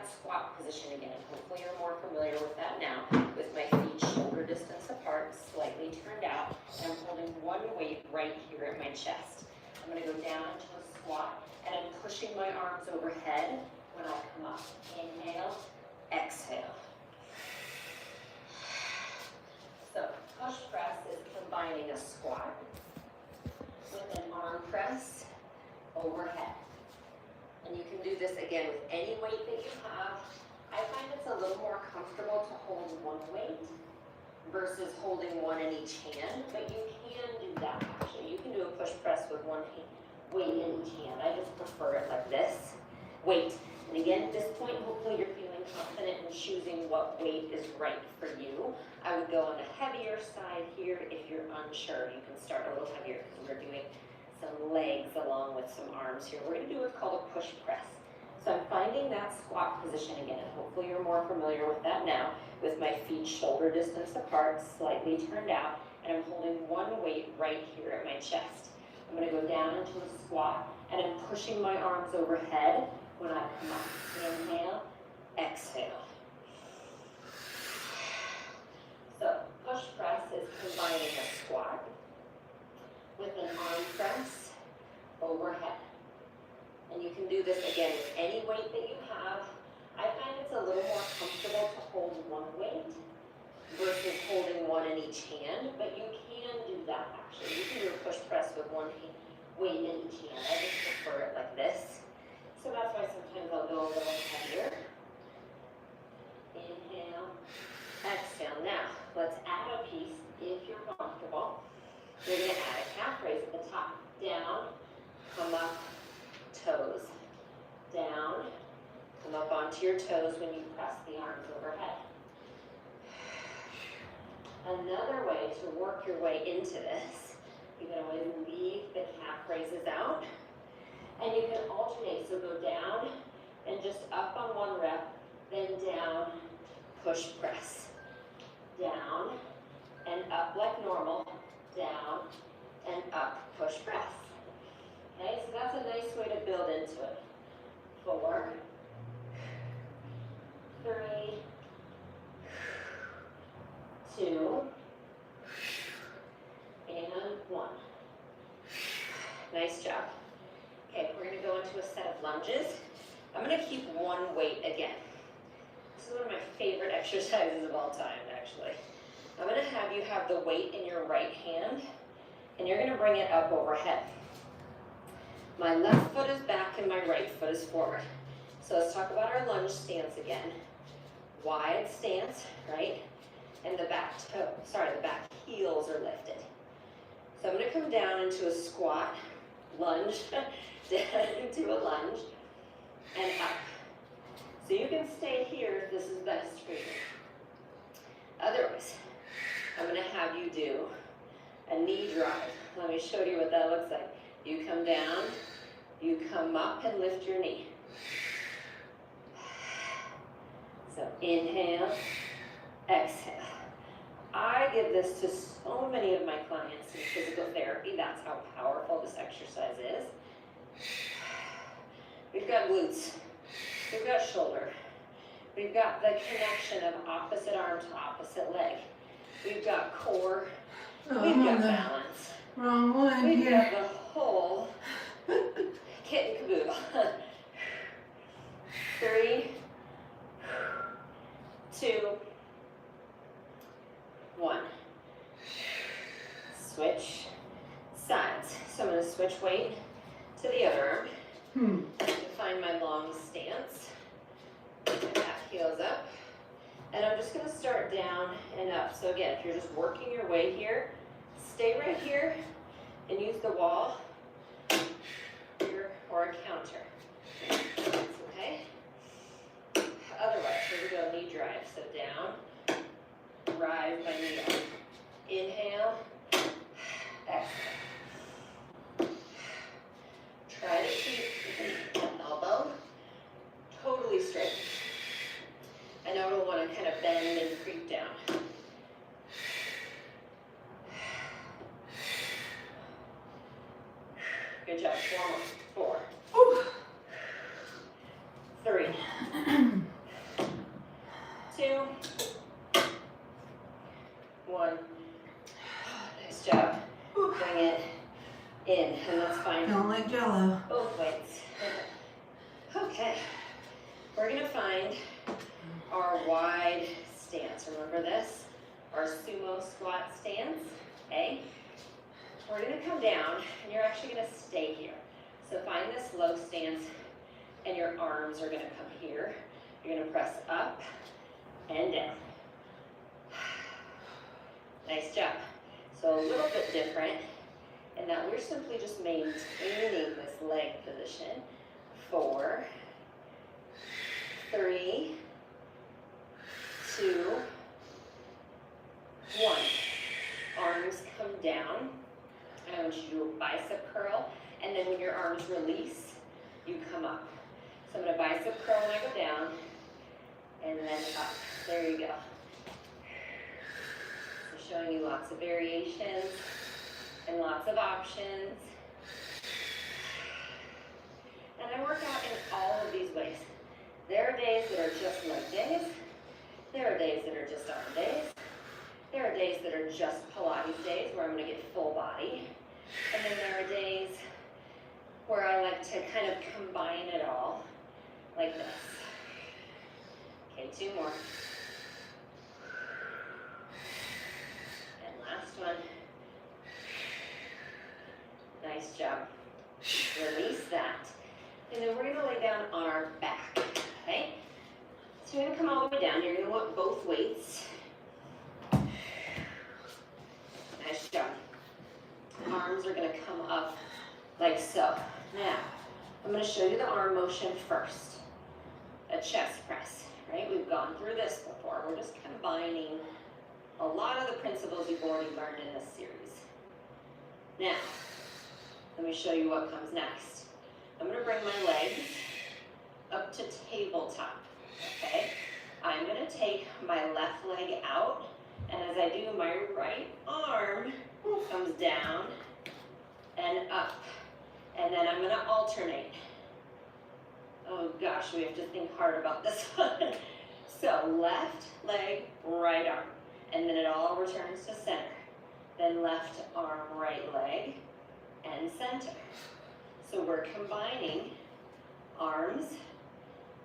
that squat position again. Hopefully you're more familiar with that now. With my feet shoulder distance apart, slightly turned out, and I'm holding one weight right here at my chest. I'm going to go down into a squat, and I'm pushing my arms overhead when I come up. Inhale, exhale. So push press is combining a squat with an arm press overhead. And you can do this again with any weight that you have. I find it's a little more comfortable to hold one weight versus holding one in each hand, but you can do that actually. You can do a push press with one weight in each hand. I just prefer it like this. Weight. And again, at this point, hopefully you're feeling confident in choosing what weight is right for you. I would go on the heavier side here. If you're unsure, you can start a little heavier because we're doing some legs along with some arms here. We're going to do what's called a push press. So I'm finding that squat position again, and hopefully you're more familiar with that now, with my feet shoulder distance apart, slightly turned out, and I'm holding one weight right here at my chest. I'm going to go down into a squat, and I'm pushing my arms overhead when I come up. Inhale, exhale. So push press is combining a squat with an arm press overhead. And you can do this again with any weight that you have. I find it's a little more comfortable to hold one weight versus holding one in each hand, but you can do that actually. You can do a push press with one weight in each hand. I just prefer it like this. So that's why sometimes I'll go a little heavier. Inhale, exhale. Now, let's add a piece if you're comfortable. You're going to add a calf raise at the top. Down, come up, toes. Down, come up onto your toes when you press the arms overhead. Another way to work your way into this, you can always leave the calf raises out. And you can alternate, so go down and just up on one rep, then down, push press. Down and up like normal, down and up, push press. Okay, so that's a nice way to build into it. 4, 3, 2, and 1. Nice job. Okay, we're going to go into a set of lunges. I'm going to keep one weight again. This is one of my favorite exercises of all time, actually. I'm going to have you have the weight in your right hand, and you're going to bring it up overhead. My left foot is back and my right foot is forward. So let's talk about our lunge stance again. Wide stance, right? And the back heels are lifted. So I'm going to come down into a squat, lunge, down into a lunge, and up. So you can stay here if this is best for you. Otherwise, I'm going to have you do a knee drive. Let me show you what that looks like. You come down, you come up and lift your knee. So inhale, exhale. I give this to so many of my clients in physical therapy. That's how powerful this exercise is. We've got glutes, we've got shoulder, we've got the connection of opposite arm to opposite leg. We've got core, we've got balance. Wrong one We've here. got the whole kit and caboodle. 3, 2, 1. Switch sides. So I'm going to switch weight to the other arm. Find my long stance. Back heels up. And I'm just going to start down and up. So again, if you're just working your way here, stay right here and use the wall or a counter. That's okay. Otherwise, here we go, knee drive. So down, drive my knee up. Inhale, exhale. Try to keep the elbow totally straight. I know we'll want to kind of bend and creep down. Good job. 4 more. 4, 3, find Don't like Jello. both weights. Okay, we're gonna find our wide stance. Remember this? Our sumo squat stance, okay? We're gonna come down and you're actually gonna stay here. So find this low stance and your arms are gonna come here. You're gonna press up and down. Nice job. So a little bit different in that we're simply just maintaining this leg position. 4, 3, 2, 1. Arms come down. I want you to do a bicep curl, and then when your arms release, you come up. So I'm going to bicep curl when I go down, and then up. There you go. So showing you lots of variations and lots of options. And I work out in all of these ways. There are days that are just leg days. There are days that are just arm days. There are days that are just Pilates days where I'm going to get full body. And then there are days where I like to kind of combine it all like this. Okay, 2 more. And last one. Nice job. Release that. And then we're going to lay down on our back, okay? So you're going to come all the way down. You're going to want both weights. Nice job. Arms are going to come up like so. Now, I'm going to show you the arm motion first. A chest press, right? We've gone through this before. We're just combining a lot of the principles you've already learned in this series. Now, let me show you what comes next. I'm going to bring my legs up to tabletop, okay? I'm going to take my left leg out, and as I do, my right arm comes down and up. And then I'm going to alternate. Oh gosh, we have to think hard about this one. So left leg, right arm. And then it all returns to center. Then left arm, right leg, and center. So we're combining arms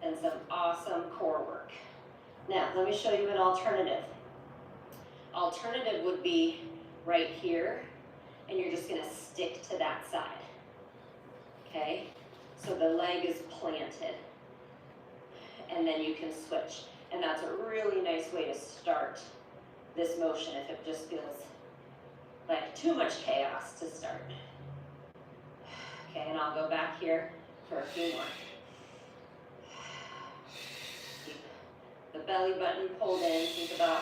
and some awesome core work. Now, let me show you an alternative. Alternative would be right here, and you're just going to stick to that side. Okay? So the leg is planted, and then you can switch. And that's a really nice way to start this motion if it just feels like too much chaos to start. Okay, and I'll go back here for a few more. Keep the belly button pulled in. Think about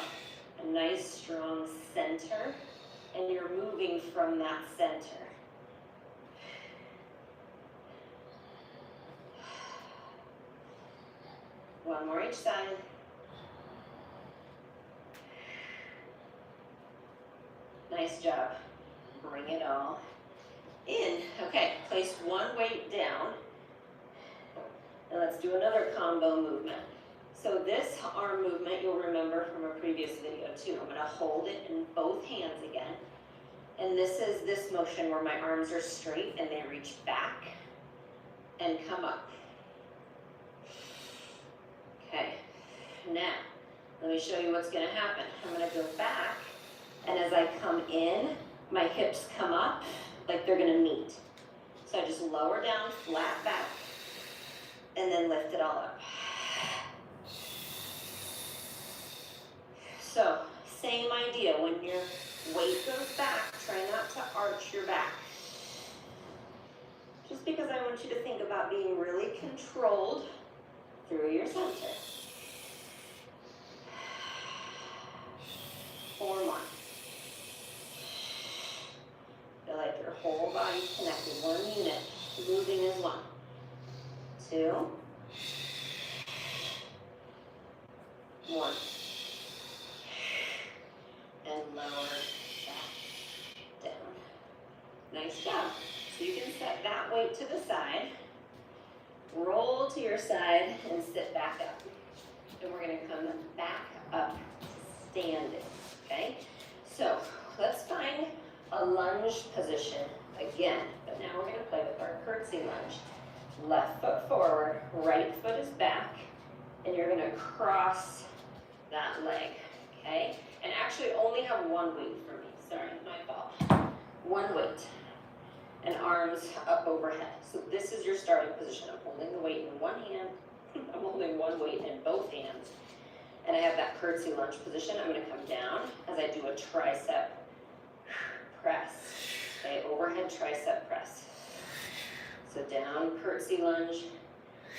a nice strong center, and you're moving from that center. One more each side. Nice job. Bring it all in. Okay, place one weight down. And let's do another combo movement. So this arm movement you'll remember from a previous video too. I'm going to hold it in both hands again. And this is this motion where my arms are straight and they reach back and come up. Okay, now let me show you what's going to happen. I'm going to go back, and as I come in, my hips come up like they're going to meet. So I just lower down, flat back, and then lift it all up. So, same idea. When your weight goes back, try not to arch your back. Just because I want you to think about being really controlled through your center. 4 more. Feel like your whole body's connected. 1 unit. Moving is 1. 2. 1. And lower back down. Nice job. So you can set that weight to the side. Roll to your side and sit back up. And we're going to come back up to standing. Okay? So let's find a lunge position again, but now we're gonna play with our curtsy lunge. Left foot forward, right foot is back, and you're gonna cross that leg, okay? And actually only have one weight for me, sorry, my fault. One weight, and arms up overhead. So this is your starting position. I'm holding the weight in one hand, I'm holding one weight in both hands, and I have that curtsy lunge position. I'm gonna come down as I do a tricep press, okay, overhead tricep press. So down, curtsy lunge,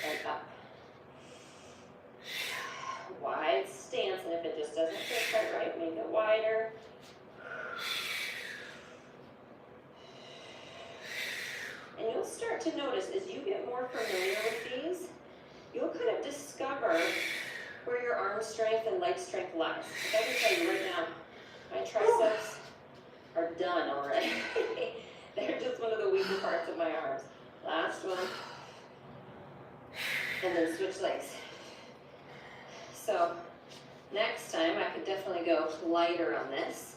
and up. Wide stance, and if it just doesn't feel quite right, make it wider. And you'll start to notice as you get more familiar with these, you'll kind of discover where your arm strength and leg strength lies. Like I can tell you right now, my triceps are done already. They're just one of the weaker parts of my arms. Last one. And then switch legs. So next time I could definitely go lighter on this,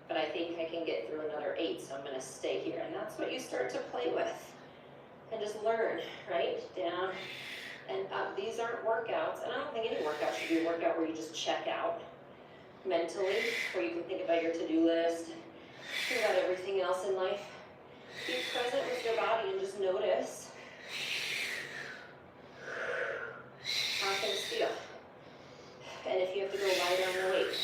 but I think I can get through another 8, so I'm gonna stay here. And that's what you start to play with and just learn, right? Down and up. These aren't workouts, and I don't think any workout should be a workout where you just check out mentally, where you can think about your to-do list, think about everything else in life. Be present with your body and just notice how things feel. And if you have to go lighter on the weight.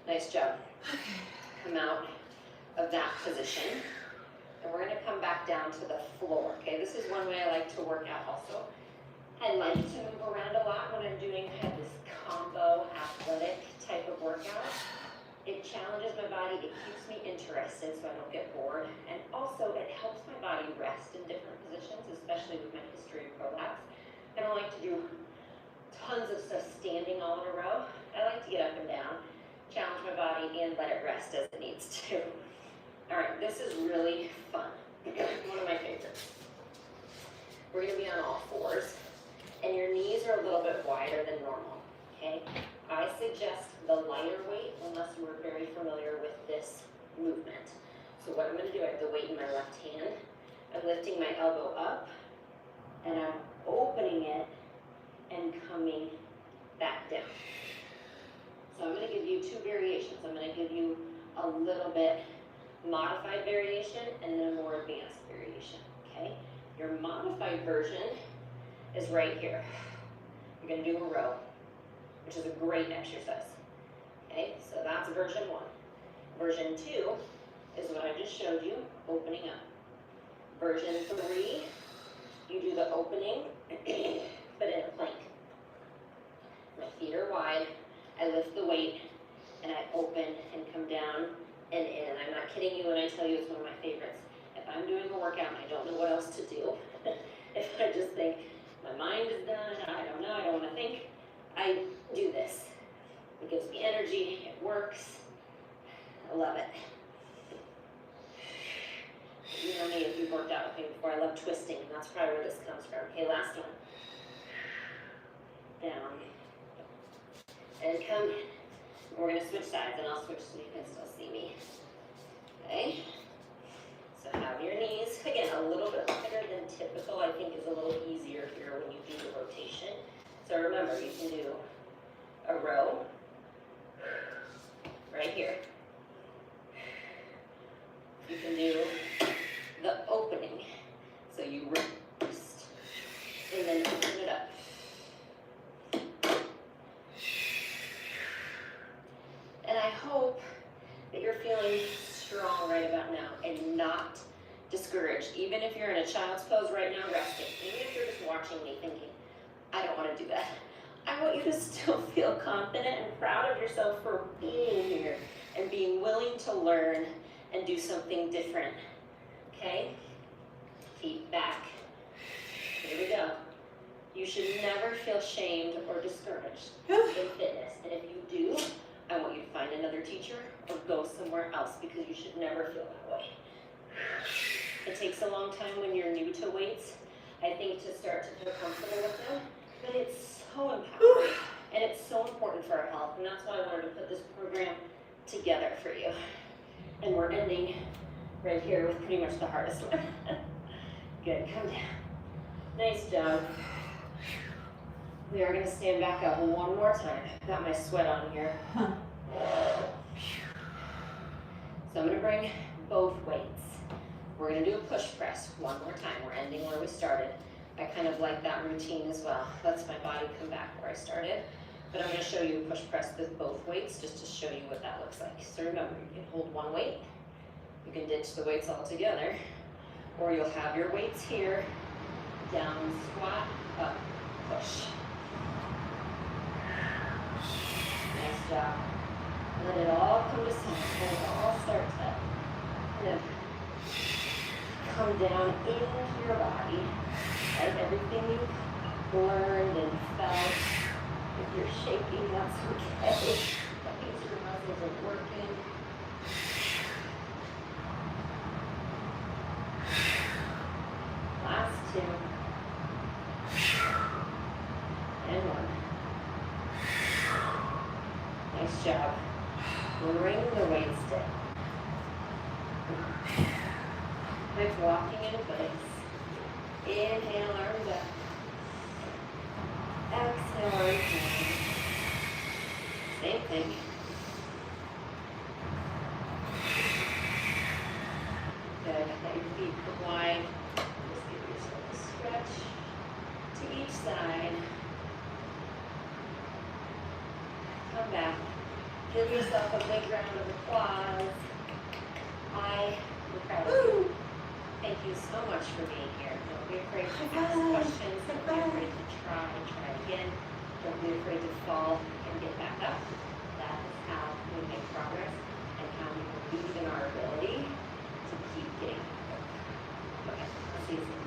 Nice job. Come out of that position. And we're gonna come back down to the floor, okay? This is one way I like to work out also. I like to move around a lot when I'm doing kind of this combo athletic type of workout. It challenges my body, it keeps me interested so I don't get bored, and also it helps my body rest in different positions, especially with my history of prolapse. I don't like to do tons of stuff standing all in a row. I like to get up and down, challenge my body, and let it rest as it needs to. All right, this is really fun. One of my favorites. We're gonna be on all fours, and your knees are a little bit wider than normal, okay? I suggest the lighter weight unless you are very familiar with this movement. So what I'm gonna do, I have the weight in my left hand. I'm lifting my elbow up, and I'm opening it and coming back down. So I'm gonna give you 2 variations. I'm gonna give you a little bit modified variation and then a more advanced variation, okay? Your modified version is right here. You're gonna do a row, which is a great exercise, okay? So that's version 1. Version 2 is what I just showed you, opening up. Version 3, you do the opening, but in a plank. My feet are wide, I lift the weight, and I open and come down and in. I'm not kidding you when I tell you it's one of my favorites. If I'm doing a workout and I don't know what else to do, if I just think, my mind is done, I don't know, I don't want to think, I do this. It gives me energy, it works, I love it. You know me, if you've worked out with me before, I love twisting, and that's probably where this comes from. Okay, last one. Down. And come in. We're going to switch sides, and I'll switch so you can still see me. Okay? So have your knees, again, a little bit wider than typical. I think is a little easier here when you do the rotation. So remember, you can do a row right here. You can do the opening. So you rest and then open it up. And I hope that you're feeling strong right about now and not discouraged. Even if you're in a child's pose right now, resting. Even if you're just watching me thinking, I don't want to do that. I want you to still feel confident and proud of yourself for being here and being willing to learn and do something different. Okay? Feet back. Here we go. You should never feel shamed or discouraged in fitness. And if you do, I want you to find another teacher or go somewhere else because you should never feel that way. It takes a long time when you're new to weights, I think, to start to feel comfortable with them, but it's so empowering And it's so important for our health, and that's why I wanted to put this program together for you. And we're ending right here with pretty much the hardest one. Good, come down. Nice job. We are gonna stand back up one more time. Got my sweat on here. So I'm gonna bring both weights. We're gonna do a push press one more time. We're ending where we started. I kind of like that routine as well. Lets my body come back where I started. But I'm gonna show you a push press with both weights just to show you what that looks like. So remember, you can hold one weight. You can ditch the weights altogether. Or you'll have your weights here. Down, squat, up, push. Nice job. Let it all come to center. Let it all start to kind of come down into your body. Right? Everything you've learned and felt. If you're shaking, that's okay. That means your muscles are working. Last two. And one. Nice job. Bring the weights down. Like walking in place. Inhale, arms up. Exhale, arms down. Same thing. Good. Let your feet come wide. Just give yourself a stretch to each side. Come back. Give yourself a big round of applause. I am proud of you. Thank you so much for being here. Don't be afraid to ask questions. Don't be afraid to try again. Don't be afraid to fall and get back up. That is how we make progress and how we believe in our ability to keep getting better. Okay, let's see.